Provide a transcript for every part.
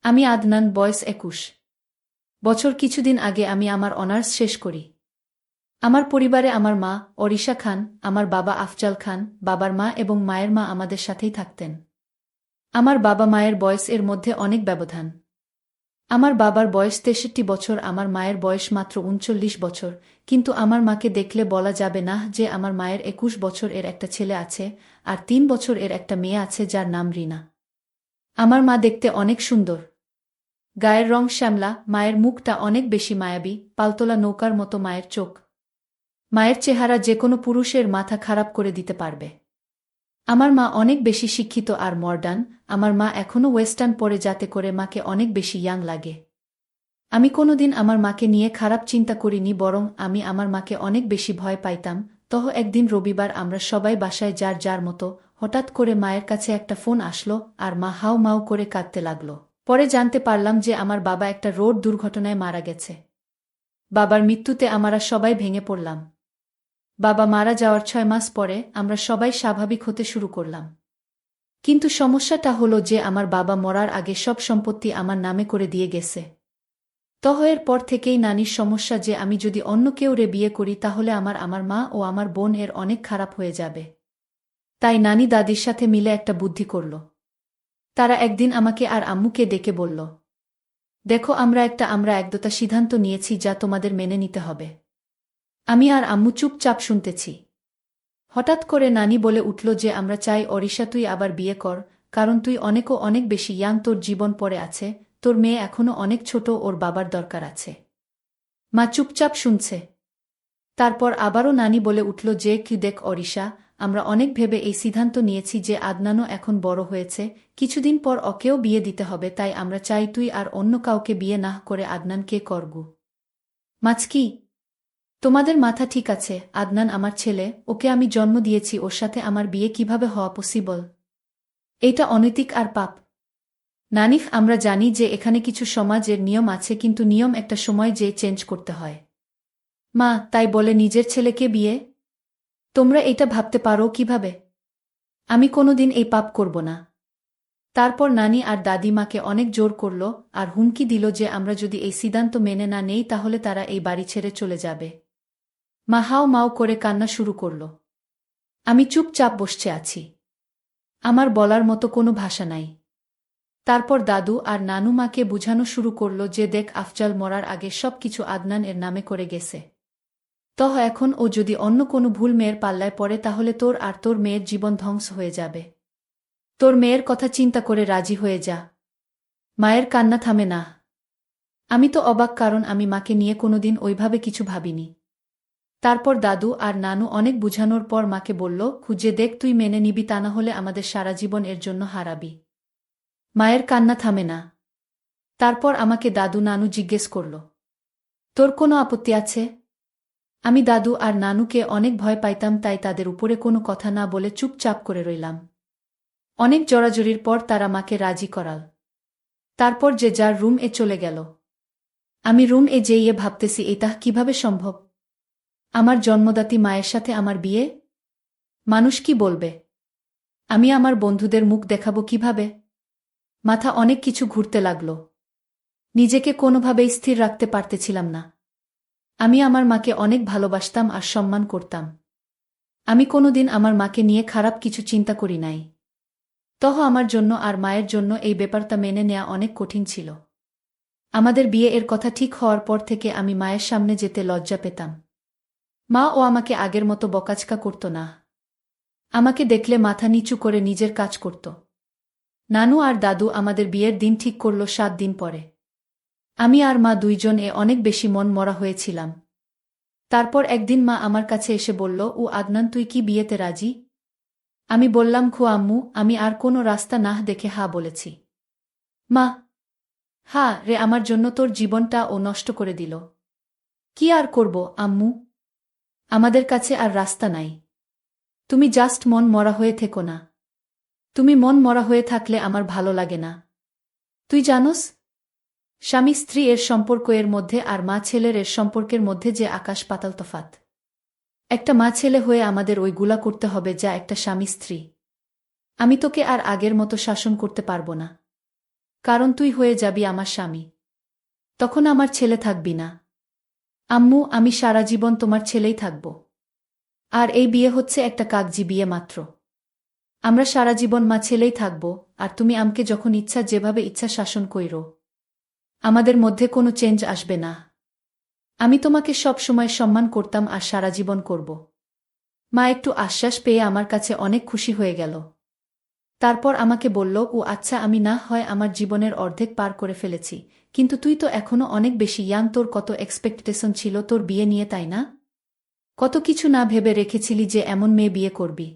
আমি আদনান, বয়স ২১ বছর। কিছুদিন আগে আমি আমার অনার্স শেষ করি। আমার পরিবারে আমার মা অরিশা খান, আমার বাবা আফজাল খান, বাবার মা এবং মায়ের মা আমাদের সাথেই থাকতেন। আমার বাবা মায়ের বয়স এর মধ্যে অনেক ব্যবধান। আমার বাবার বয়স ৬৩ বছর, আমার মায়ের বয়স মাত্র ৩৯ বছর, কিন্তু আমার মাকে দেখলে বলা যাবে না যে আমার মায়ের ২১ বছর এর একটা ছেলে আছে আর ৩ বছর এর একটা মেয়ে আছে যার নাম রিনা। আমার মা দেখতে অনেক সুন্দর। গায়ের রং শ্যামলা, মায়ের মুখটা অনেক বেশি মায়াবী, পালতোলা নৌকার মতো মায়ের চোখ। মায়ের চেহারা যে কোনো পুরুষের মাথা খারাপ করে দিতে পারবে। আমার মা অনেক বেশি শিক্ষিত আর মডার্ন। আমার মা এখনও ওয়েস্টার্ন পরে যাতে করে মাকে অনেক বেশি ইয়াং লাগে। আমি কোনোদিন আমার মাকে নিয়ে খারাপ চিন্তা করিনি, বরং আমি আমার মাকে অনেক বেশি ভয় পাইতাম। একদিন রবিবার আমরা সবাই বাসায় যার যার মতো। হঠাৎ করে মায়ের কাছে একটা ফোন আসলো আর মা হাউ মাউ করে কাঁদতে লাগলো। পরে জানতে পারলাম যে আমার বাবা একটা রোড দুর্ঘটনায় মারা গেছে। বাবার মৃত্যুতে আমরা সবাই ভেঙে পড়লাম। বাবা মারা যাওয়ার ৬ মাস পরে আমরা সবাই স্বাভাবিক হতে শুরু করলাম। কিন্তু সমস্যাটা হলো যে আমার বাবা মরার আগে সব সম্পত্তি আমার নামে করে দিয়ে গেছে। এর পর থেকেই নানির সমস্যা যে আমি যদি অন্য কেউ রে বিয়ে করি তাহলে আমার মা ও আমার বোন এর অনেক খারাপ হয়ে যাবে। তাই নানি দাদির সাথে মিলে একটা বুদ্ধি করল। তারা একদিন আমাকে আর আম্মুকে ডেকে বলল, দেখো, আমরা একদতা সিদ্ধান্ত নিয়েছি যা তোমাদের মেনে নিতে হবে। আমি আর আম্মু চুপচাপ শুনতেছি। হঠাৎ করে নানি বলে উঠল যে আমরা চাই অরিশা তুই আবার বিয়ে কর, কারণ তুই অনেক বেশি ইয়াং, তোর জীবন পড়ে আছে, তোর মেয়ে এখনো অনেক ছোট, ওর বাবার দরকার আছে। মা চুপচাপ শুনছে। তারপর আবারও নানি বলে উঠল যে কি দেখ অরিশা, আমরা অনেক ভেবে এই সিদ্ধান্ত নিয়েছি যে আদনানও এখন বড় হয়েছে, কিছুদিন পর ওকেও বিয়ে দিতে হবে, তাই আমরা চাই তুই আর অন্য কাউকে বিয়ে না করে আদনানকে করগু। মাছকি, তোমাদের মাথা ঠিক আছে? আদনান আমার ছেলে, ওকে আমি জন্ম দিয়েছি, ওর সাথে আমার বিয়ে কিভাবে হওয়া পসিবল? এটা অনৈতিক আর পাপ। নানিফ, আমরা জানি যে এখানে কিছু সমাজের নিয়ম আছে, কিন্তু নিয়ম একটা সময় যে চেঞ্জ করতে হয়। মা, তাই বলে নিজের ছেলেকে বিয়ে? তোমরা এটা ভাবতে পারো কিভাবে? আমি কোনোদিন এই পাপ করব না। তারপর নানি আর দাদি মাকে অনেক জোর করল আর হুমকি দিল যে আমরা যদি এই সিদ্ধান্ত মেনে না নেই তাহলে তারা এই বাড়ি ছেড়ে চলে যাবে। মা হাও মাও করে কান্না শুরু করল। আমি চুপচাপ বসে আছি। আমার বলার মতো কোনো ভাষা নাই। তারপর দাদু আর নানু মাকে বুঝানো শুরু করল যে দেখ, আফজাল মরার আগে সবকিছু আদনান এর নামে করে গেছে। এখন ও যদি অন্য কোনো ভুল মেয়ের পাল্লায় পড়ে তাহলে তোর আর তোর মেয়ের জীবন ধ্বংস হয়ে যাবে। তোর মেয়ের কথা চিন্তা করে রাজি হয়ে যা। মায়ের কান্না থামে না। আমি তো অবাক, কারণ আমি মাকে নিয়ে কোনোদিন ওইভাবে কিছু ভাবিনি। তারপর দাদু আর নানু অনেক বুঝানোর পর মাকে বলল, খুঁজে দেখ, তুই মেনে নিবি, তা না হলে আমাদের সারা জীবন এর জন্য হারাবি। মায়ের কান্না থামে না। তারপর আমাকে দাদু নানু জিজ্ঞেস করল, তোর কোনো আপত্তি আছে? আমি দাদু আর নানুকে অনেক ভয় পাইতাম, তাই তাদের উপরে কোনো কথা না বলে চুপচাপ করে রইলাম। অনেক জোরাজুরির পর তারা মাকে রাজি করাল। তারপর যে যার রুম এ চলে গেল। আমি রুম এ যেয়ে ভাবতেছি, এটা কিভাবে সম্ভব? আমার জন্মদাত্রী মায়ের সাথে আমার বিয়ে? মানুষ কি বলবে? আমি আমার বন্ধুদের মুখ দেখাবো কিভাবে? মাথা অনেক কিছু ঘুরতে লাগল। নিজেকে কোনোভাবেই স্থির রাখতে পারতেছিলাম না। আমি আমার মাকে অনেক ভালোবাসতাম আর সম্মান করতাম। আমি কোনোদিন আমার মাকে নিয়ে খারাপ কিছু চিন্তা করি নাই। আমার জন্য আর মায়ের জন্য এই ব্যাপারটা মেনে নেওয়া অনেক কঠিন ছিল। আমাদের বিয়ে এর কথা ঠিক হওয়ার পর থেকে আমি মায়ের সামনে যেতে লজ্জা পেতাম। মা ও আমাকে আগের মতো বকাঝকা করত না। আমাকে দেখলে মাথা নিচু করে নিজের কাজ করত। নানু আর দাদু আমাদের বিয়ের দিন ঠিক করল ৭ দিন পরে। আমি আর মা দুইজন অনেক বেশি মন মরা হয়েছিলাম। তারপর একদিন মা আমার কাছে এসে বলল, ও আদনান, তুই কি বিয়েতে রাজি? আমি বললাম, খো আম্মু, আমি আর কোনো রাস্তা না দেখে হা বলেছি। মা, হা রে, আমার জন্য তোর জীবনটা ও নষ্ট করে দিল। কি আর করব আম্মু, আমাদের কাছে আর রাস্তা নাই। তুমি জাস্ট মন মরা হয়ে থেকো না। তুমি মন মরা হয়ে থাকলে আমার ভালো লাগে না। তুই জানোস, স্বামী স্ত্রী এর সম্পর্ক এর মধ্যে আর মা ছেলের এর সম্পর্কের মধ্যে যে আকাশ পাতাল তফাত। একটা মা ছেলে হয়ে আমাদের ওইগুলা করতে হবে যা একটা স্বামী স্ত্রী। আমি তোকে আর আগের মতো শাসন করতে পারবো না। কারণ তুই হয়ে যাবি আমার স্বামী। তখন আমার ছেলে থাকবি না। আম্মু, আমি সারা জীবন তোমার ছেলেই থাকব। আর এই বিয়ে হচ্ছে একটা কাগজি বিয়ে মাত্র। আমরা সারা জীবন মা ছেলেই থাকব, আর তুমি আমাকে যখন ইচ্ছা যেভাবে ইচ্ছা শাসন কইরো। আমাদের মধ্যে কোনো চেঞ্জ আসবে না। আমি তোমাকে সব সময় সম্মান করতাম আর সারা জীবন করব। মা একটু আশ্বাস পেয়ে আমার কাছে অনেক খুশি হয়ে গেল। তারপর আমাকে বলল, ও আচ্ছা, আমি না হয় আমার জীবনের অর্ধেক পার করে ফেলেছি, কিন্তু তুই তো এখনো অনেক বেশি ইয়াং, তোর কত এক্সপেকটেশন ছিল তোর বিয়ে নিয়ে, তাই না? কত কিছু না ভেবে রেখেছিলি যে এমন মেয়ে বিয়ে করবি,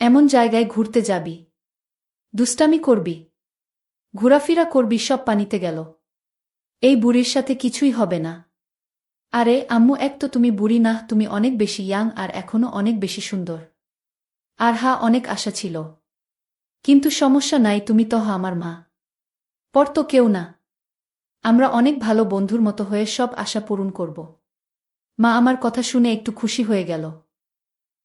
এমন জায়গায় ঘুরতে যাবি, দুষ্টামি করবি, ঘোরাফেরা করবি, সব পানিতে গেল। এই বুড়ির সাথে কিছুই হবে না। আরে আম্মু, এক তো তুমি বুড়ি না, তুমি অনেক বেশি ইয়াং আর এখনো অনেক বেশি সুন্দর। আর হ্যাঁ, অনেক আশা ছিল, কিন্তু সমস্যা নাই, তুমি তো আমার মা। পর তো কেউ না। আমরা অনেক ভালো বন্ধুর মতো হয়ে সব আশা পূরণ করব। মা আমার কথা শুনে একটু খুশি হয়ে গেল।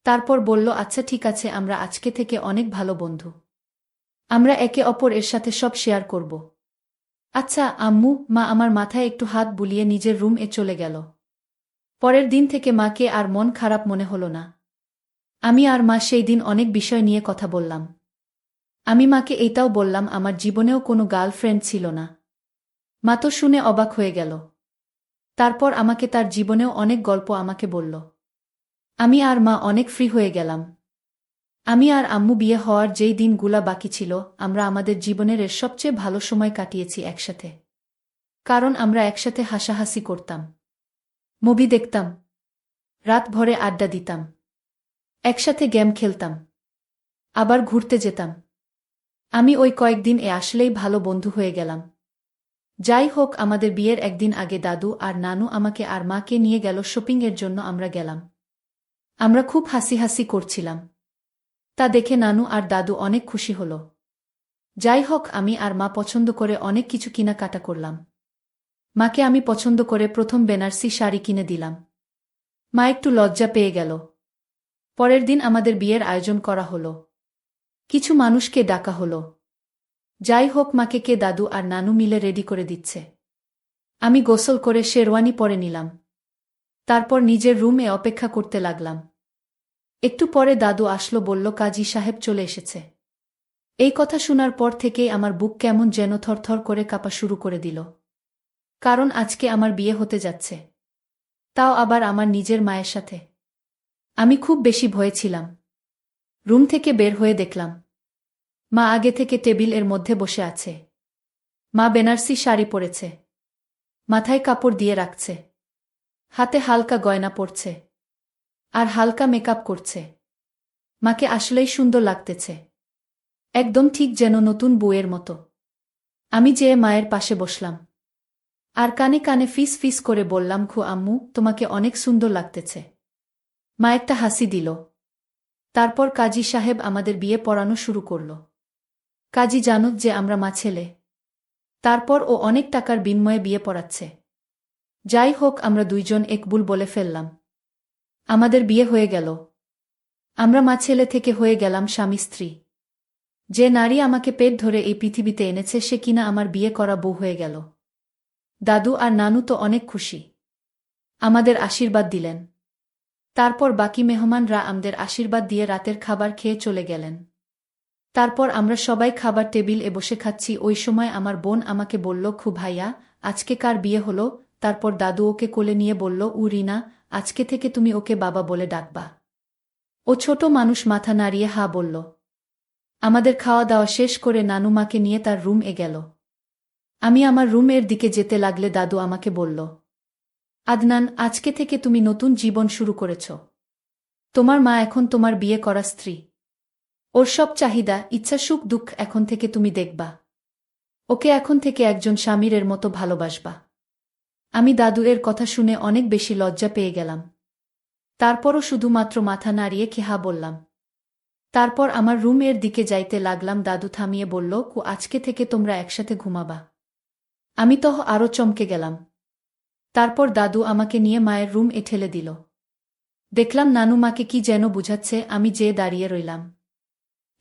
তারপর বলল, আচ্ছা ঠিক আছে, আমরা আজকে থেকে অনেক ভালো বন্ধু। আমরা একে অপরের সাথে সব শেয়ার করব। আচ্ছা আম্মু। মা আমার মাথায় একটু হাত বুলিয়ে নিজের রুমে চলে গেল। পরের দিন থেকে মাকে আর মন খারাপ মনে হলো না। আমি আর মা সেই দিন অনেক বিষয় নিয়ে কথা বললাম। আমি মাকে এইটাও বললাম আমার জীবনেও কোনো গার্লফ্রেন্ড ছিল না। মা তো শুনে অবাক হয়ে গেল। তারপর আমাকে তার জীবনেও অনেক গল্প আমাকে বলল। আমি আর মা অনেক ফ্রি হয়ে গেলাম। আমি আর আম্মু বিয়ে হওয়ার যেই দিনগুলা বাকি ছিল, আমরা আমাদের জীবনের এর সবচেয়ে ভালো সময় কাটিয়েছি একসাথে। কারণ আমরা একসাথে হাসাহাসি করতাম, মুভি দেখতাম, রাত ভরে আড্ডা দিতাম, একসাথে গেম খেলতাম, আবার ঘুরতে যেতাম। আমি ওই কয়েকদিন আসলেই ভালো বন্ধু হয়ে গেলাম। যাই হোক, আমাদের বিয়ের একদিন আগে দাদু আর নানু আমাকে আর মাকে নিয়ে গেল শপিংয়ের জন্য। আমরা গেলাম। আমরা খুব হাসি হাসি করছিলাম। তা দেখে নানু আর দাদু অনেক খুশি হল। যাই হোক, আমি আর মা পছন্দ করে অনেক কিছু কেনাকাটা করলাম। মাকে আমি পছন্দ করে প্রথম বেনারসি শাড়ি কিনে দিলাম। মা একটু লজ্জা পেয়ে গেল। পরের দিন আমাদের বিয়ের আয়োজন করা হলো। কিছু মানুষকে ডাকা হলো। যাই হোক, মাকে কে দাদু আর নানু মিলে রেডি করে দিচ্ছে। আমি গোসল করে শেরওয়ানি পরে নিলাম। তারপর নিজের রুমে অপেক্ষা করতে লাগলাম। একটু পরে দাদু আসলো, বলল কাজী সাহেব চলে এসেছে। এই কথা শোনার পর থেকেই আমার বুক কেমন যেন থরথর করে কাঁপা শুরু করে দিল। কারণ আজকে আমার বিয়ে হতে যাচ্ছে, তাও আবার আমার নিজের মায়ের সাথে। আমি খুব বেশি ভয়ে ছিলাম। রুম থেকে বের হয়ে দেখলাম মা আগে থেকে টেবিল এর মধ্যে বসে আছে। মা বেনারসি শাড়ি পরেছে, মাথায় কাপড় দিয়ে রাখছে, হাতে হালকা গয়না পরছে, আর হালকা মেকআপ করছে। মাকে আসলেই সুন্দর লাগতেছে, একদম ঠিক যেন নতুন বউয়ের মতো। আমি যেয়ে মায়ের পাশে বসলাম, আর কানে কানে ফিস ফিস করে বললাম, খু আম্মু, তোমাকে অনেক সুন্দর লাগতেছে। মা একটা হাসি দিল। তারপর কাজী সাহেব আমাদের বিয়ে পড়ানো শুরু করল। কাজী জানুক যে আমরা মা ছেলে। তারপর ও অনেক টাকার বিনিময়ে বিয়ে পড়াচ্ছে। যাই হোক, আমরা দুইজন একবুল বলে ফেললাম। আমাদের বিয়ে হয়ে গেল। আমরা মা ছেলে থেকে হয়ে গেলাম স্বামী স্ত্রী। যে নারী আমাকে পেট ধরে এই পৃথিবীতে এনেছে সে কিনা আমার বিয়ে করা বউ হয়ে গেল। দাদু আর নানু তো অনেক খুশি, আমাদের আশীর্বাদ দিলেন। তারপর বাকি মেহমানরা আমাদের আশীর্বাদ দিয়ে রাতের খাবার খেয়ে চলে গেলেন। তারপর আমরা সবাই খাবার টেবিলে বসে খাচ্ছি। ওই সময় আমার বোন আমাকে বলল, খু ভাইয়া, আজকে কার বিয়ে হলো? তারপর দাদু ওকে কোলে নিয়ে বলল, উ রিনা, আজকে থেকে তুমি ওকে বাবা বলে ডাকবা। ও ছোট মানুষ মাথা নাড়িয়ে হা বলল। আমাদের খাওয়া দাওয়া শেষ করে নানু মাকে নিয়ে তার রুমে গেল। আমি আমার রুমের দিকে যেতে লাগলে দাদু আমাকে বলল, আদনান, আজকে থেকে তুমি নতুন জীবন শুরু করেছ। তোমার মা এখন তোমার বিয়ে করা স্ত্রী। ওর সব চাহিদা, ইচ্ছা, সুখ দুঃখ এখন থেকে তুমি দেখবা। ওকে এখন থেকে একজন স্বামীর মতো ভালোবাসবা। আমি দাদু এর কথা শুনে অনেক বেশি লজ্জা পেয়ে গেলাম। তারপরও শুধুমাত্র মাথা নাড়িয়ে খেহা বললাম। তারপর আমার রুমের দিকে যাইতে লাগলাম। দাদু থামিয়ে বলল, কু আজকে থেকে তোমরা একসাথে ঘুমাবা। আমি তো আরো চমকে গেলাম। তারপর দাদু আমাকে নিয়ে মায়ের রুমে ঠেলে দিল। দেখলাম নানু মাকে কি যেন বুঝাচ্ছে। আমি যেয়ে দাঁড়িয়ে রইলাম।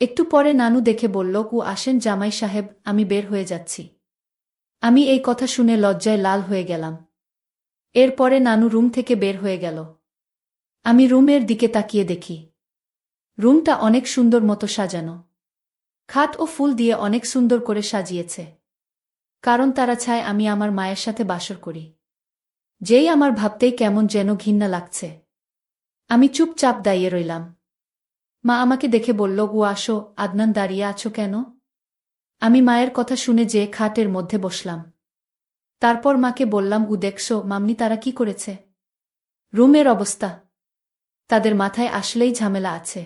একটু পরে নানু দেখে বলল, ও আসেন জামাই সাহেব, আমি বের হয়ে যাচ্ছি। আমি এই কথা শুনে লজ্জায় লাল হয়ে গেলাম। এরপরে নানু রুম থেকে বের হয়ে গেল। আমি রুমের দিকে তাকিয়ে দেখি রুমটা অনেক সুন্দর মতো সাজানো। খাট ও ফুল দিয়ে অনেক সুন্দর করে সাজিয়েছে, কারণ তারা চায় আমি আমার মায়ের সাথে বাসর করি। যেই আমার ভাবতেই কেমন যেন ঘৃণা লাগছে। আমি চুপচাপ দাঁড়িয়ে রইলাম। মা আমাকে দেখে বলল, ও আসো, আদনান দাঁড়িয়ে আছো কেন? আমি মায়ের কথা শুনে যে খাটের মধ্যে বসলাম। তারপর মাকে বললাম, ও দেখছো মাম্নি তারা কি করেছে? রুমের অবস্থা। তাদের মাথায় আসলেই ঝামেলা আছে।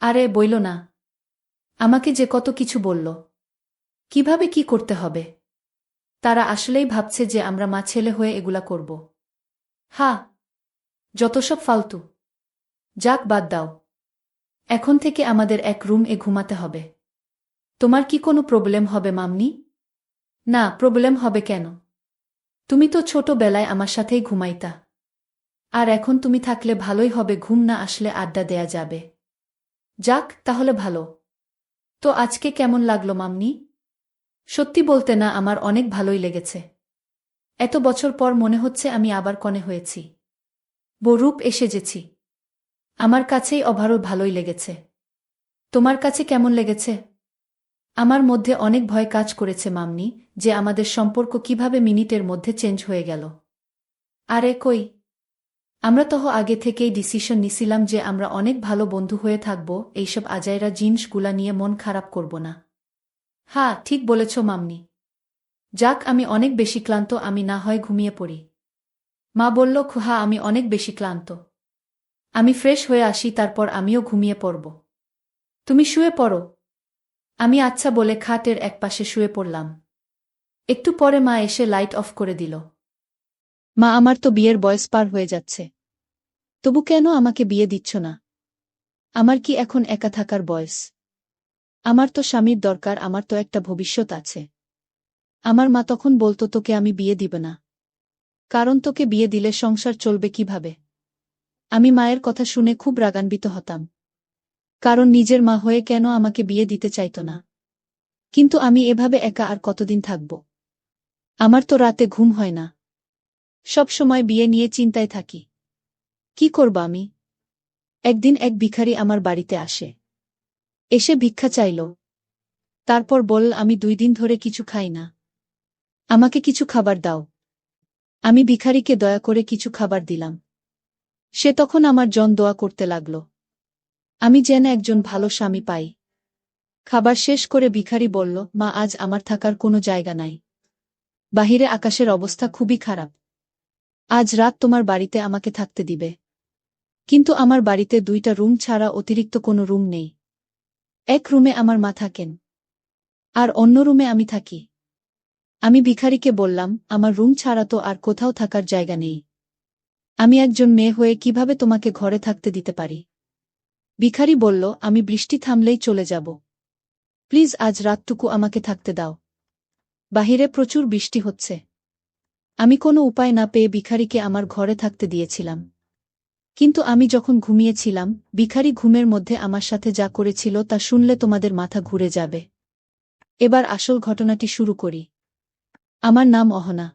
আরে বইল না, আমাকে যে কত কিছু বলল, কিভাবে কি করতে হবে। তারা আসলেই ভাবছে যে আমরা মা ছেলে হয়ে এগুলা করব। হা, যত সব ফালতু। যাক, বাদ দাও। এখন থেকে আমাদের এক রুম-এ ঘুমাতে হবে। তোমার কি কোনো প্রবলেম হবে মাম্নি? না, প্রবলেম হবে কেন? তুমি তো ছোটবেলায় আমার সাথেই ঘুমাইতা। আর এখন তুমি থাকলে ভালোই হবে, ঘুম না আসলে আড্ডা দেয়া যাবে। যাক, তাহলে ভালো। তো আজকে কেমন লাগলো মাম্নি? সত্যি বলতে না, আমার অনেক ভালোই লেগেছে। এত বছর পর মনে হচ্ছে আমি আবার কনে হয়েছি, বরূপ এসেছি। আমার কাছেই অভারও ভালোই লেগেছে। তোমার কাছে কেমন লেগেছে? আমার মধ্যে অনেক ভয় কাজ করেছে মাম্নি, যে আমাদের সম্পর্ক কিভাবে মিনিটের মধ্যে চেঞ্জ হয়ে গেল। আরে কই, আমরা তো আগে থেকেই ডিসিশন নিছিলাম যে আমরা অনেক ভালো বন্ধু হয়ে থাকব, এইসব আজাইরা জিনিসগুলা নিয়ে মন খারাপ করব না। হ্যাঁ, ঠিক বলেছ মাম্নি। যাক, আমি অনেক বেশি ক্লান্ত, আমি না হয় ঘুমিয়ে পড়ি। মা বলল, হ্যাঁ আমি অনেক বেশি ক্লান্ত। আমি ফ্রেশ হয়ে আসি, তারপর আমিও ঘুমিয়ে পড়ব। তুমি শুয়ে পড়ো। আমি আচ্ছা বলে খাটের একপাশে শুয়ে পড়লাম। একটু পরে মা এসে লাইট অফ করে দিল। মা, আমার তো বিয়ের বয়স পার হয়ে যাচ্ছে, তবু কেন আমাকে বিয়ে দিচ্ছ না? আমার কি এখন একা থাকার বয়স? আমার তো স্বামীর দরকার, আমার তো একটা ভবিষ্যৎ আছে। আমার মা তখন বলতো, তোকে আমি বিয়ে দিব না, কারণ তোকে বিয়ে দিলে সংসার চলবে কিভাবে। আমি মায়ের কথা শুনে খুব রাগান্বিত হতাম, কারণ নিজের মা হয়ে কেন আমাকে বিয়ে দিতে চাইত না। কিন্তু আমি এভাবে একা আর কতদিন থাকব? আমার তো রাতে ঘুম হয় না, সব সময় বিয়ে নিয়ে চিন্তায় থাকি। কি করব আমি? একদিন এক ভিখারি আমার বাড়িতে আসে, এসে ভিক্ষা চাইল। তারপর বলল, আমি 2 দিন ধরে কিছু খাই না, আমাকে কিছু খাবার দাও। আমি ভিখারিকে দয়া করে কিছু খাবার দিলাম। সে তখন আমার জন্য দোয়া করতে লাগল, আমি যেন একজন ভালো স্বামী পাই। খাবার শেষ করে ভিখারি বলল, মা, আজ আমার থাকার কোনো জায়গা নাই। বাহিরে আকাশের অবস্থা খুবই খারাপ। আজ রাত তোমার বাড়িতে আমাকে থাকতে দিবে। কিন্তু আমার বাড়িতে 2টা রুম ছাড়া অতিরিক্ত কোনো রুম নেই। এক রুমে আমার মা থাকেন, আর অন্য রুমে আমি থাকি। আমি ভিখারিকে বললাম, আমার রুম ছাড়া তো আর কোথাও থাকার জায়গা নেই। আমি একজন মেয়ে হয়ে কিভাবে তোমাকে ঘরে থাকতে দিতে পারি? ভিখারি বলল, আমি বৃষ্টি থামলেই চলে যাব। প্লিজ আজ রাতটুকু আমাকে থাকতে দাও। বাহিরে প্রচুর বৃষ্টি হচ্ছে। আমি কোনো উপায় না পেয়ে ভিখারিকে আমার ঘরে থাকতে দিয়েছিলাম। কিন্তু আমি যখন ঘুমিয়েছিলাম, ভিখারি ঘুমের মধ্যে আমার সাথে যা করেছিল তা শুনলে তোমাদের মাথা ঘুরে যাবে। এবার আসল ঘটনাটি শুরু করি। আমার নাম অহনা।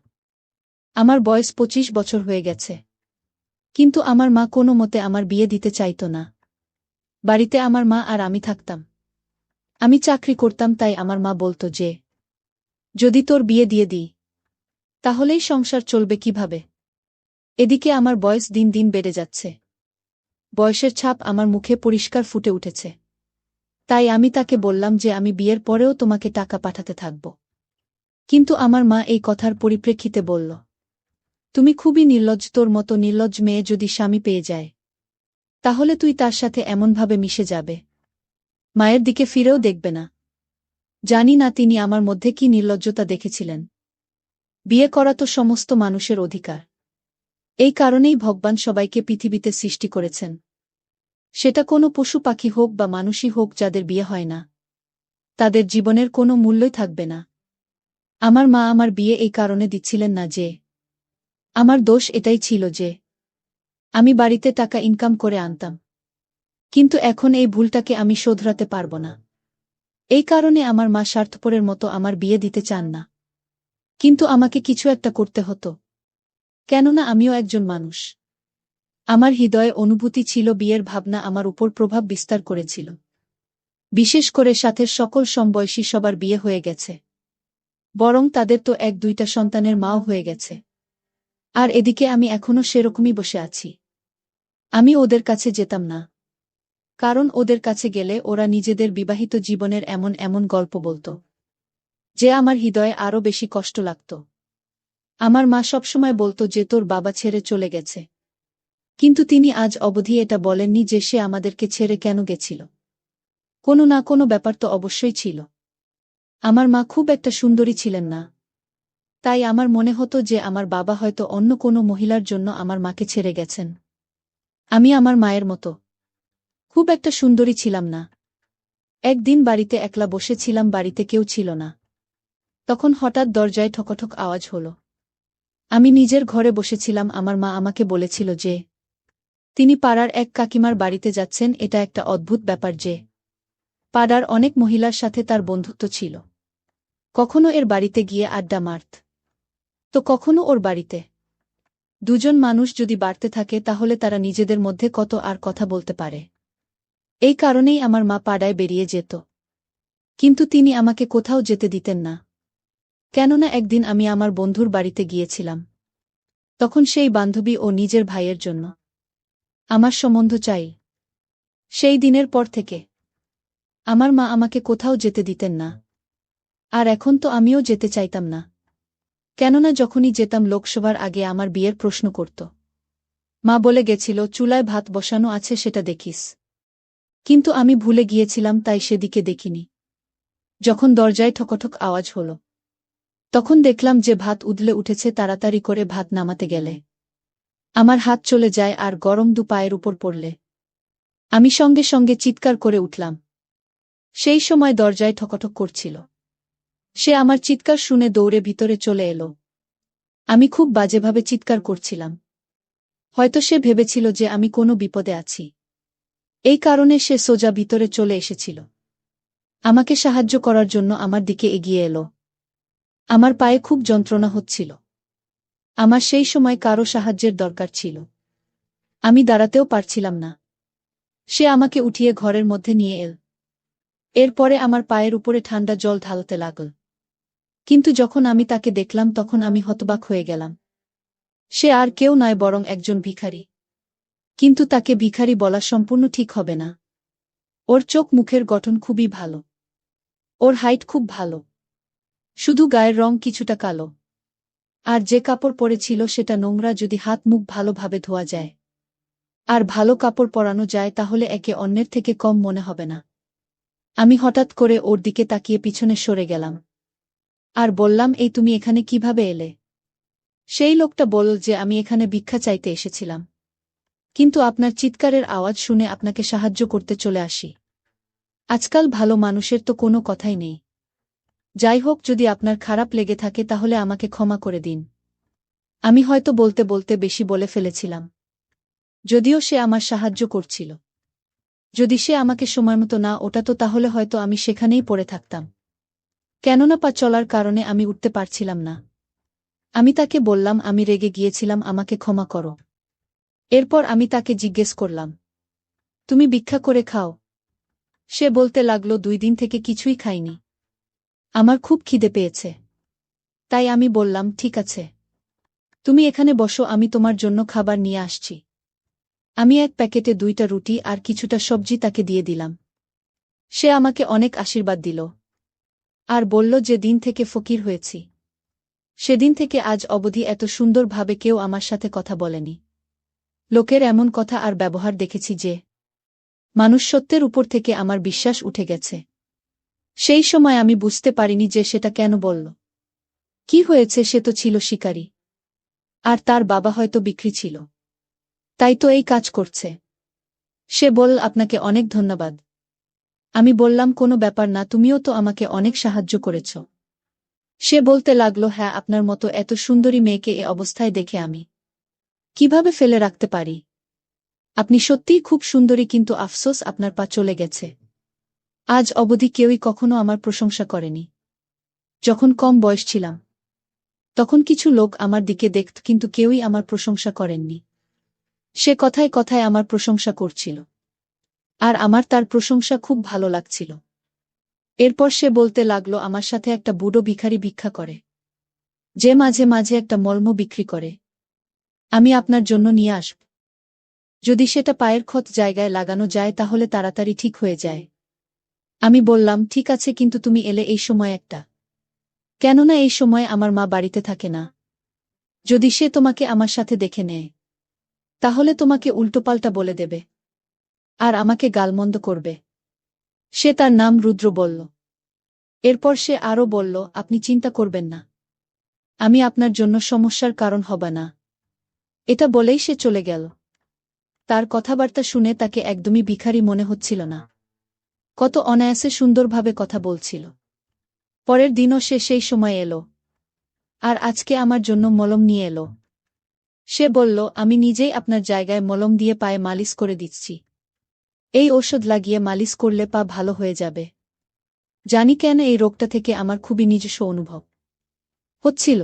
আমার বয়স 25 বছর হয়ে গেছে। কিন্তু আমার মা কোনো মতে আমার বিয়ে দিতে চাইত না। বাড়িতে আমার মা আর আমি থাকতাম। আমি চাকরি করতাম, তাই আমার মা বলতো যে, যদি তোর বিয়ে দিয়ে দিই, তাহলেই সংসার চলবে কিভাবে। এদিকে আমার বয়স দিন দিন বেড়ে যাচ্ছে। বয়সের ছাপ আমার মুখে পরিষ্কার ফুটে উঠেছে। তাই আমি তাকে বললাম যে আমি বিয়ের পরেও তোমাকে টাকা পাঠাতে থাকব। কিন্তু আমার মা এই কথার পরিপ্রেক্ষিতে বলল, তুমি খুবই নির্লজ্জ, তোর মতো নির্লজ্জ মেয়ে যদি স্বামী পেয়ে যায়, তাহলে তুই তার সাথে এমনভাবে মিশে যাবে, মায়ের দিকে ফিরেও দেখবে না। জানি না তিনি আমার মধ্যে কি নির্লজ্জতা দেখেছিলেন। বিয়ে করা তো সমস্ত মানুষের অধিকার। এই কারণেই ভগবান সবাইকে পৃথিবীতে সৃষ্টি করেছেন। সেটা কোনো পশু পাখি হোক বা মানুষই হোক, যাদের বিয়ে হয় না, তাদের জীবনের কোনো মূল্যই থাকবে না। আমার মা আমার বিয়ে এই কারণে দিচ্ছিলেন না যে, আমার দোষ এটাই ছিল যে, আমি বাড়িতে টাকা ইনকাম করে আনতাম। কিন্তু এখন এই ভুলটাকে আমি শোধরাতে পারব না। এই কারণে আমার মা স্বার্থপরের মতো আমার বিয়ে দিতে চান না। কিন্তু আমাকে কিছু একটা করতে হতো। কেননা আমিও একজন মানুষ। আমার হৃদয়ে অনুভূতি ছিল, বিয়ের ভাবনা আমার উপর প্রভাব বিস্তার করেছিল। বিশেষ করে সাথের সকল সমবয়সী সবার বিয়ে হয়ে গেছে। বরং তাদের তো 1-2টা সন্তানের মাও হয়ে গেছে। আর এদিকে আমি এখনো সেরকমই বসে আছি। আমি ওদের কাছে যেতাম না। কারণ ওদের কাছে গেলে ওরা নিজেদের বিবাহিত জীবনের এমন এমন গল্প বলত, যে আমার হৃদয়ে আরও বেশি কষ্ট লাগত। আমার মা সবসময় বলত যে তোর বাবা ছেড়ে চলে গেছে। কিন্তু তিনি আজ অবধি এটা বলেননি যে সে আমাদেরকে ছেড়ে কেন গেছিল। কোনো না কোনো ব্যাপার তো অবশ্যই ছিল। আমার মা খুব একটা সুন্দরী ছিলেন না। তাই আমার মনে হতো যে আমার বাবা হয়তো অন্য কোনো মহিলার জন্য আমার মাকে ছেড়ে গেছেন। আমি আমার মায়ের মতো খুব একটা সুন্দরী ছিলাম না। একদিন বাড়িতে একলা বসেছিলাম, বাড়িতে কেউ ছিল না। তখন হঠাৎ দরজায় ঠকঠক আওয়াজ হলো। আমি নিজের ঘরে বসেছিলাম। আমার মা আমাকে বলেছিল যে তিনি পাড়ার এক কাকিমার বাড়িতে যাচ্ছেন। এটা একটা অদ্ভুত ব্যাপার যে পাড়ার অনেক মহিলার সাথে তার বন্ধুত্ব ছিল। কখনো এর বাড়িতে গিয়ে আড্ডা মারত, তো কখনো ওর বাড়িতে। দুজন মানুষ যদি বাড়তে থাকে তাহলে তারা নিজেদের মধ্যে কত আর কথা বলতে পারে। এই কারণেই আমার মা পাড়ায় বেরিয়ে যেত। কিন্তু তিনি আমাকে কোথাও যেতে দিতেন না। কেননা একদিন আমি আমার বন্ধুর বাড়িতে গিয়েছিলাম। তখন সেই বান্ধবী ও নিজের ভাইয়ের জন্য আমার সম্বন্ধ চাই। সেই দিনের পর থেকে আমার মা আমাকে কোথাও যেতে দিতেন না। আর এখন তো আমিও যেতে চাইতাম না। কেননা যখনই যেতাম লোকসভার আগে আমার বিয়ের প্রশ্ন করত। মা বলে গেছিল চুলায় ভাত বসানো আছে, সেটা দেখিস। কিন্তু আমি ভুলে গিয়েছিলাম, তাই সেদিকে দেখিনি। যখন দরজায় ঠকঠক আওয়াজ হলো, তখন দেখলাম যে ভাত উদলে উঠেছে। তাড়াতাড়ি করে ভাত নামাতে গেলে আমার হাত চলে যায় আর গরম পায়ের উপর পড়লে আমি সঙ্গে সঙ্গে চিৎকার করে উঠলাম। সেই সময় দরজায় ঠকঠক করছিল। সে আমার চিৎকার শুনে দৌড়ে ভিতরে চলে এলো। আমি খুব বাজেভাবে চিৎকার করছিলাম। হয়তো সে ভেবেছিল যে আমি কোনো বিপদে আছি। এই কারণে সে সোজা ভিতরে চলে এসেছিল। আমাকে সাহায্য করার জন্য আমার দিকে এগিয়ে এলো। আমার পায়ে খুব যন্ত্রণা হচ্ছিল। আমার সেই সময় কারো সাহায্যের দরকার ছিল। আমি দাঁড়াতেও পারছিলাম না। সে আমাকে উঠিয়ে ঘরের মধ্যে নিয়ে এল। এরপরে আমার পায়ের উপরে ঠান্ডা জল ঢালতে লাগল। কিন্তু যখন আমি তাকে দেখলাম তখন আমি হতবাক হয়ে গেলাম। সে আর কেউ নয় বরং একজন ভিখারি। কিন্তু তাকে ভিখারি বলা সম্পূর্ণ ঠিক হবে না। ওর চোখ মুখের গঠন খুবই ভালো। ওর হাইট খুব ভালো। শুধু গায়ের রং কিছুটা কালো। আর যে কাপড় পরেছিল সেটা নোংরা। যদি হাত মুখ ভালোভাবে ধোয়া যায় আর ভালো কাপড় পরানো যায় তাহলে একে অন্যের থেকে কম মনে হবে না। আমি হঠাৎ করে ওর দিকে তাকিয়ে পিছনে সরে গেলাম আর বললাম, এই তুমি এখানে কিভাবে এলে? সেই লোকটা বলল যে আমি এখানে ভিক্ষা চাইতে এসেছিলাম, কিন্তু আপনার চিৎকারের আওয়াজ শুনে আপনাকে সাহায্য করতে চলে আসি। আজকাল ভালো মানুষের তো কোনো কথাই নেই। যাই হোক, যদি আপনার খারাপ লেগে থাকে তাহলে আমাকে ক্ষমা করে দিন। আমি হয়তো বলতে বলতে বেশি বলে ফেলেছিলাম। যদিও সে আমার সাহায্য করছিল। যদি সে আমাকে সময়মতো না ওঠাতো তাহলে হয়তো আমি সেখানেই পড়ে থাকতাম। কেননা পা চলার কারণে আমি উঠতে পারছিলাম না। আমি তাকে বললাম আমি রেগে গিয়েছিলাম, আমাকে ক্ষমা করো। এরপর আমি তাকে জিজ্ঞেস করলাম, তুমি ভিক্ষা করে খাও? সে বলতে লাগলো 2 দিন থেকে কিছুই খাইনি। আমার খুব খিদে পেয়েছে। তাই আমি বললাম, ঠিক আছে, তুমি এখানে বসো, আমি তোমার জন্য খাবার নিয়ে আসছি। আমি এক প্যাকেটে 2টা রুটি আর কিছুটা সবজি তাকে দিয়ে দিলাম। সে আমাকে অনেক আশীর্বাদ দিল আর বলল যে দিন থেকে ফকির হয়েছি। সেদিন থেকে আজ অবধি এত সুন্দরভাবে কেউ আমার সাথে কথা বলেনি। লোকের এমন কথা আর ব্যবহার দেখেছি যে মানুষ সত্যের উপর থেকে আমার বিশ্বাস উঠে গেছে। সেই সময় আমি বুঝতে পারিনি যে সেটা কেন বলল। কি হয়েছে, সে তো ছিল শিকারী। আর তার বাবা হয়তো বিক্রি ছিল। তাই তো এই কাজ করছে। সে বলল, আপনাকে অনেক ধন্যবাদ। আমি বললাম, কোনো ব্যাপার না, তুমিও তো আমাকে অনেক সাহায্য করেছ। সে বলতে লাগলো, হ্যাঁ, আপনার মতো এত সুন্দরী মেয়েকে এ অবস্থায় দেখে আমি কিভাবে ফেলে রাখতে পারি। আপনি সত্যিই খুব সুন্দরী, কিন্তু আফসোস আপনার পা চলে গেছে। আজ অবধি কেউই কখনো আমার প্রশংসা করেনি। যখন কম বয়স ছিলাম, তখন কিছু লোক আমার দিকে দেখত, কিন্তু কেউই আমার প্রশংসা করেননি। সে কথায় কথায় আমার প্রশংসা করছিল, আর আমার তার প্রশংসা খুব ভালো লাগছিল। এরপর সে বলতে লাগলো, আমার সাথে একটা বুড়ো ভিখারি ভিক্ষা করে, যে মাঝে মাঝে একটা মলম বিক্রি করে। আমি আপনার জন্য নিয়ে আসব। যদি সেটা পায়ের ক্ষত জায়গায় লাগানো যায় তাহলে তাড়াতাড়ি ঠিক হয়ে যায়। আমি বললাম, ঠিক আছে, কিন্তু তুমি এলে এই সময় একটা। কেননা এই সময় আমার মা বাড়িতে থাকে না। যদি সে তোমাকে আমার সাথে দেখে নেয়, তাহলে তোমাকে উল্টোপাল্টা বলে দেবে, আর আমাকে গালমন্দ করবে। সে তার নাম রুদ্র বলল। এরপর সে আরও বলল, আপনি চিন্তা করবেন না, আমি আপনার জন্য সমস্যার কারণ হব না। এটা বলেই সে চলে গেল। তার কথাবার্তা শুনে তাকে একদমই ভিখারি মনে হচ্ছিল না। কত অনায়াসে সুন্দরভাবে কথা বলছিল। পরের দিনও সে সেই সময় এলো, আর আজকে আমার জন্য মলম নিয়ে এলো। সে বলল, আমি নিজেই আপনার জায়গায় মলম দিয়ে পায়ে মালিশ করে দিচ্ছি। এই ঔষধ লাগিয়ে মালিশ করলে পা ভালো হয়ে যাবে। জানি কেন এই রোগটা থেকে আমার খুবই নিজস্ব অনুভব হচ্ছিল।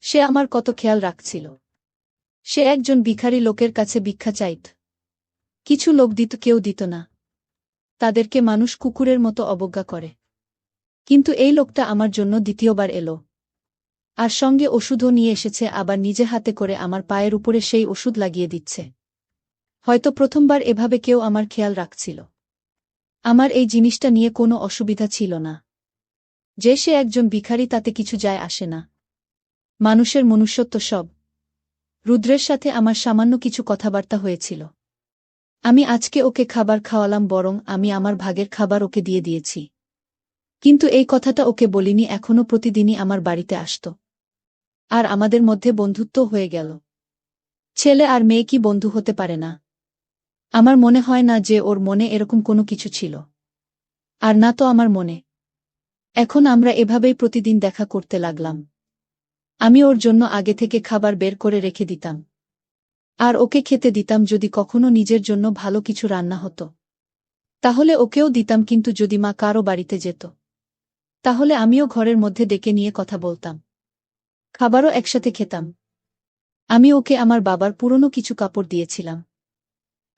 সে আমার কত খেয়াল রাখছিল। সে একজন ভিখারি লোকের কাছে ভিক্ষা চাইত। কিছু লোক দিত, কেউ দিত না। তাদেরকে মানুষ কুকুরের মতো অবজ্ঞা করে। কিন্তু এই লোকটা আমার জন্য দ্বিতীয়বার এলো, আর সঙ্গে ওষুধও নিয়ে এসেছে, আবার নিজে হাতে করে আমার পায়ের উপরে সেই ওষুধ লাগিয়ে দিচ্ছে। হয়তো প্রথমবার এভাবে কেউ আমার খেয়াল রাখছিল। আমার এই জিনিসটা নিয়ে কোনো অসুবিধা ছিল না। যে সে একজন ভিখারি তাতে কিছু যায় আসে না। মানুষের মনুষ্যত্ব সব। রুদ্রের সাথে আমার সামান্য কিছু কথাবার্তা হয়েছিল। আমি আজকে ওকে খাবার খাওয়ালাম, বরং আমি আমার ভাগের খাবার ওকে দিয়ে দিয়েছি। কিন্তু এই কথাটা ওকে বলিনি, এখনো প্রতিদিনই আমার বাড়িতে আসত, আর আমাদের মধ্যে বন্ধুত্ব হয়ে গেল। ছেলে আর মেয়ে কি বন্ধু হতে পারে না? আমার মনে হয় না যে ওর মনে এরকম কোনো কিছু ছিল, আর না তো আমার মনে। এখন আমরা এভাবেই প্রতিদিন দেখা করতে লাগলাম। আমি ওর জন্য আগে থেকে খাবার বের করে রেখে দিতাম, আর ওকে খেতে দিতাম। যদি কখনো নিজের জন্য ভালো কিছু রান্না হতো, তাহলে ওকেও দিতাম। কিন্তু যদি মা কারো বাড়িতে যেত, তাহলে আমিও ঘরের মধ্যে ডেকে নিয়ে কথা বলতাম, খাবারও একসাথে খেতাম। আমি ওকে আমার বাবার পুরনো কিছু কাপড় দিয়েছিলাম,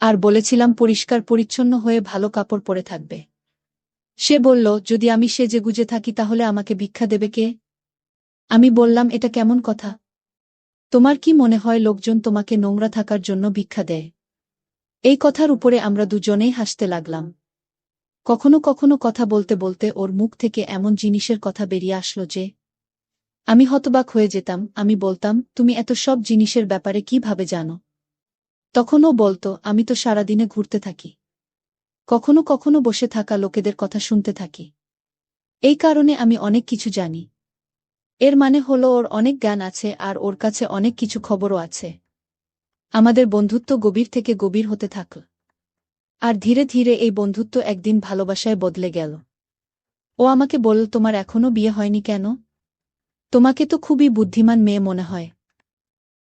আর বলেছিলাম পরিষ্কার পরিচ্ছন্ন হয়ে ভালো কাপড় পরে থাকবে। সে বলল, যদি আমি সেজেগুজে থাকি তাহলে আমাকে ভিক্ষা দেবে কে? আমি বললাম, এটা কেমন কথা? তোমার কি মনে হয় লোকজন তোমাকে নোংরা থাকার জন্য ভিক্ষা দেয়? এই কথার উপরে আমরা দুজনেই হাসতে লাগলাম। কখনো কখনো কথা বলতে বলতে ওর মুখ থেকে এমন জিনিসের কথা বেরিয়ে আসলো যে আমি হতবাক হয়ে যেতাম। আমি বলতাম, তুমি এত সব জিনিসের ব্যাপারে কিভাবে জানো? তখন ও বলতো, আমি তো সারাদিনে ঘুরতে থাকি, কখনো কখনো বসে থাকা লোকেদের কথা শুনতে থাকি, এই কারণে আমি অনেক কিছু জানি। এর মানে হলো ওর অনেক জ্ঞান আছে, আর ওর কাছে অনেক কিছু খবরও আছে। আমাদের বন্ধুত্ব গভীর থেকে গভীর হতে থাকল, আর ধীরে ধীরে এই বন্ধুত্ব একদিন ভালোবাসায় বদলে গেল। ও আমাকে বলল, তোমার এখনো বিয়ে হয়নি কেন? তোমাকে তো খুবই বুদ্ধিমান মেয়ে মনে হয়।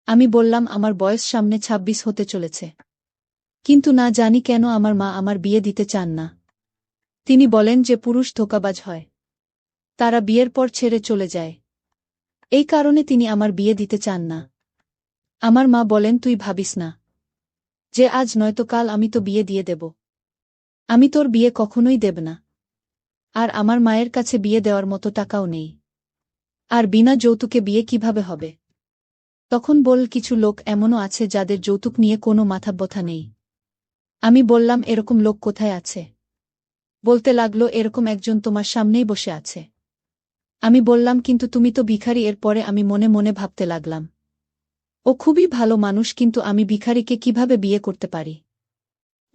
আমি বললাম, আমার বয়স সামনে 26 হতে চলেছে, কিন্তু না জানি কেন আমার মা আমার বিয়ে দিতে চান না। তিনি বলেন যে পুরুষ ধোঁকাবাজ হয়, তারা বিয়ের পর ছেড়ে চলে যায়। এই কারণে তিনি আমার বিয়ে দিতে চান না। আমার মা বলেন, তুই ভাবিস না যে আজ নয়তো কাল আমি তো বিয়ে দিয়ে দেব। আমি তোর বিয়ে কখনোই দেব না। আর আমার মায়ের কাছে বিয়ে দেওয়ার মতো টাকাও নেই। আর বিনা যৌতুকে বিয়ে কিভাবে হবে? তখন বল, কিছু লোক এমনও আছে যাদের যৌতুক নিয়ে কোনো মাথাব্যথা নেই। আমি বললাম, এরকম লোক কোথায় আছে? বলতে লাগলো, এরকম একজন তোমার সামনেই বসে আছে। আমি বললাম, কিন্তু তুমি তো ভিখারি। এর পরে আমি মনে মনে ভাবতে লাগলাম, ও খুবই ভালো মানুষ, কিন্তু আমি ভিখারিকে কিভাবে বিয়ে করতে পারি?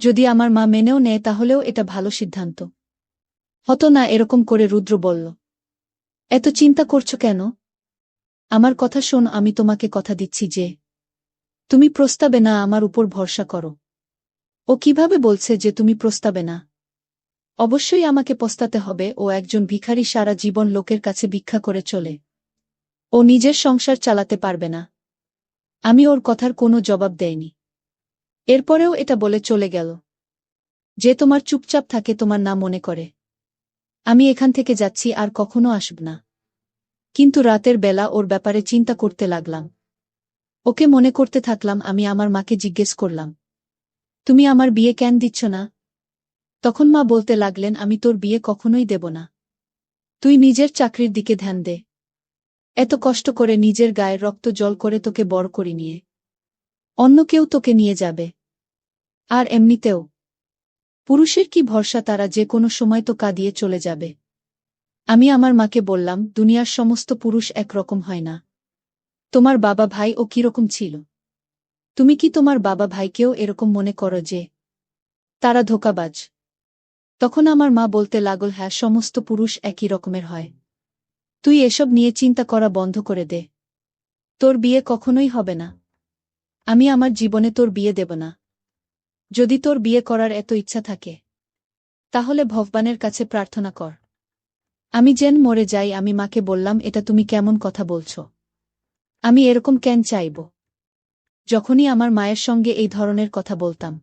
যদি আমার মা মেনেও নেয় তাহলেও এটা ভালো সিদ্ধান্ত হতো না। এরকম করে রুদ্র বলল, এত চিন্তা করছো কেন? আমার কথা শোন, আমি তোমাকে কথা দিচ্ছি যে তুমি প্রস্তাবে না, আমার উপর ভরসা করো। ও কিভাবে বলছে যে তুমি প্রস্তাবে না? অবশ্যই আমাকে পস্তাতে হবে। ও একজন ভিখারি, সারা জীবন লোকের কাছে ভিক্ষা করে চলে। ও নিজের সংসার চালাতে পারবে না। আমি ওর কথার কোনো জবাব দেইনি। এরপরেও এটা বলে চলে গেল যে তোমার চুপচাপ থাকে তোমার না মনে করে আমি এখান থেকে যাচ্ছি আর কখনো আসব না। কিন্তু রাতের বেলা ওর ব্যাপারে চিন্তা করতে লাগলাম। ওকে মনে করতে থাকলাম। আমি আমার মাকে জিজ্ঞেস করলাম, তুমি আমার বিয়ে কেন দিচ্ছ না? তখন মা বলতে লাগলেন, আমি তোর বিয়ে কখনোই দেব না। তুই নিজের চাকরির দিকে ধ্যান দে। এত কষ্ট করে নিজের গায়ের রক্ত জল করে তোকে বড় করি নিয়ে অন্য কেউ তোকে নিয়ে যাবে। আর এমনিতেও পুরুষের কি ভরসা, তারা যে কোনো সময় তো কাঁদিয়ে চলে যাবে। আমি আমার মাকে বললাম, দুনিয়ার সমস্ত পুরুষ একরকম হয় না। তোমার বাবা ভাই ও কিরকম ছিল? তুমি কি তোমার বাবা ভাইকেও এরকম মনে করো যে তারা ধোঁকাবাজ? তখন আমার মা বলতে লাগল, হ্যাঁ, সমস্ত পুরুষ একই রকমের হয়। তুই এসব নিয়ে চিন্তা করা বন্ধ করে দে। তোর বিয়ে কখনোই হবে না। আমি আমার জীবনে তোর বিয়ে দেব না। যদি তোর বিয়ে করার এত ইচ্ছা থাকে তাহলে ভগবানের কাছে প্রার্থনা কর আমি যেন মরে যাই। আমি মাকে বললাম, এটা তুমি কেমন কথা বলছো? আমি এরকম কেন চাইব? যখনই আমার মায়ের সঙ্গে এই ধরনের কথা বলতাম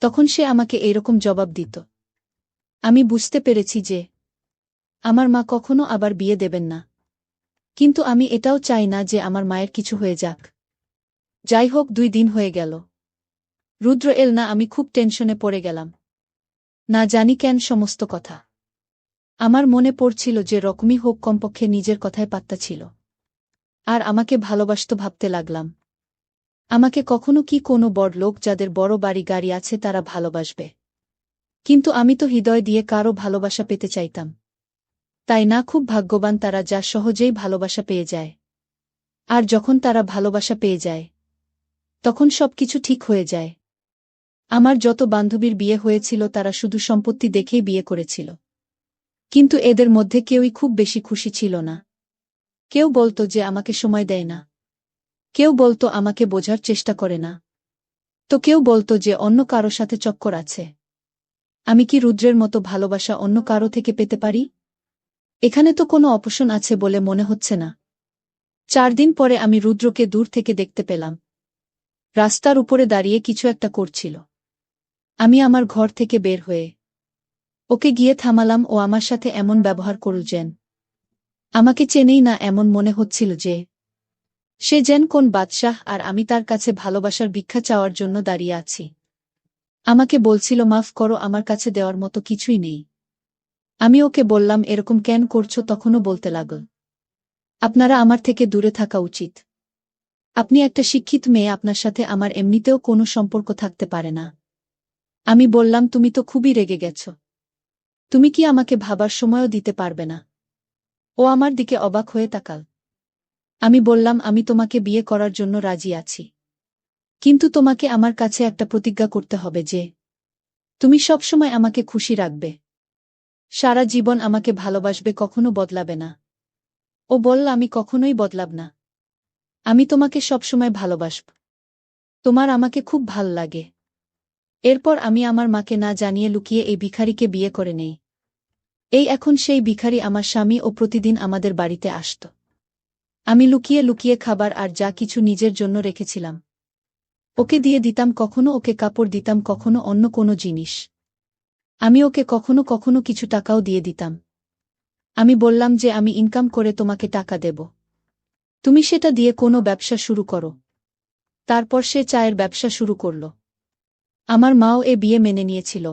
তখন সে আমাকে এইরকম জবাব দিত। আমি বুঝতে পেরেছি যে আমার মা কখনো আবার বিয়ে দেবেন না। কিন্তু আমি এটাও চাই না যে আমার মায়ের কিছু হয়ে যাক। যাই হোক, 2 দিন হয়ে গেল, রুদ্র এল না। আমি খুব টেনশনে পড়ে গেলাম। না জানি কেন সমস্ত কথা আমার মনে পড়ছিল যে রকমই হোক কমপক্ষে নিজের কথায় পাত্তা ছিল। আর আমাকে ভালোবাসত ভাবতে লাগলাম। আমাকে কখনো কি কোনো বড় লোক যাদের বড় বাড়ি গাড়ি আছে তারা ভালোবাসবে? কিন্তু আমি তো হৃদয় দিয়ে কারও ভালোবাসা পেতে চাইতাম। তাই না? খুব ভাগ্যবান তারা যা সহজেই ভালোবাসা পেয়ে যায়। আর যখন তারা ভালোবাসা পেয়ে যায় তখন সবকিছু ঠিক হয়ে যায়। আমার যত বান্ধবীর বিয়ে হয়েছিল তারা শুধু সম্পত্তি দেখেই বিয়ে করেছিল। কিন্তু এদের মধ্যে কেউই খুব বেশি খুশি ছিল না। কেউ বলতো যে আমাকে সময় দেয় না, কেউ বলতো আমাকে বোঝার চেষ্টা করে না, তো কেউ বলতো যে অন্য কারো সাথে চক্কর আছে। আমি কি রুদ্রের মতো ভালোবাসা অন্য কারো থেকে পেতে পারি? এখানে তো কোনো অপশন আছে বলে মনে হচ্ছে না। 4 দিন পরে আমি রুদ্রকে দূর থেকে দেখতে পেলাম। রাস্তার উপরে দাঁড়িয়ে কিছু একটা করছিল। আমি আমার ঘর থেকে বের হয়ে ওকে গিয়ে থামালাম। ও আমার সাথে এমন ব্যবহার করল যেন আমাকে চেনেই না। এমন মনে হচ্ছিল যে সে যেন কোন বাদশাহ আর আমি তার কাছে ভালোবাসার ভিক্ষা চাওয়ার জন্য দাঁড়িয়ে আছি। আমাকে বলছিল, মাফ করো, আমার কাছে দেওয়ার মতো কিছুই নেই। আমি ওকে বললাম, এরকম কেন করছো? তখনও বলতে লাগল, আপনারা আমার থেকে দূরে থাকা উচিত। আপনি একটা শিক্ষিত মেয়ে, আপনার সাথে আমার এমনিতেও কোনো সম্পর্ক থাকতে পারে না। আমি বললাম, তুমি তো খুবই রেগে গেছ। তুমি কি আমাকে ভাবার সময়ও দিতে পারবে না? ও আমার দিকে অবাক হয়ে তাকাল। আমি বললাম, আমি তোমাকে বিয়ে করার জন্য রাজি আছি। কিন্তু তোমাকে আমার কাছে একটা প্রতিজ্ঞা করতে হবে যে তুমি সবসময় আমাকে খুশি রাখবে, সারা জীবন আমাকে ভালোবাসবে, কখনো বদলাবে না। ও বলল, আমি কখনোই বদলাব না। আমি তোমাকে সবসময় ভালোবাসব। তোমার আমাকে খুব ভাল লাগে। এরপর আমি আমার মাকে না জানিয়ে লুকিয়ে এই ভিখারিকে বিয়ে করে নেই। এই এখন সেই ভিখারি আমার স্বামী ও প্রতিদিন আমাদের বাড়িতে আসত। আমি লুকিয়ে লুকিয়ে খাবার আর যা কিছু নিজের জন্য রেখেছিলাম ওকে দিয়ে দিতাম। কখনো ওকে কাপড় দিতাম, কখনো অন্য কোনো জিনিস। আমি ওকে কখনো কখনো কিছু টাকাও দিয়ে দিতাম। আমি বললাম যে আমি ইনকাম করে তোমাকে টাকা দেব, তুমি সেটা দিয়ে কোনো ব্যবসা শুরু করো। তারপর সে চায়ের ব্যবসা শুরু করল। আমার মাও এ বিয়ে মেনে নিয়েছিল।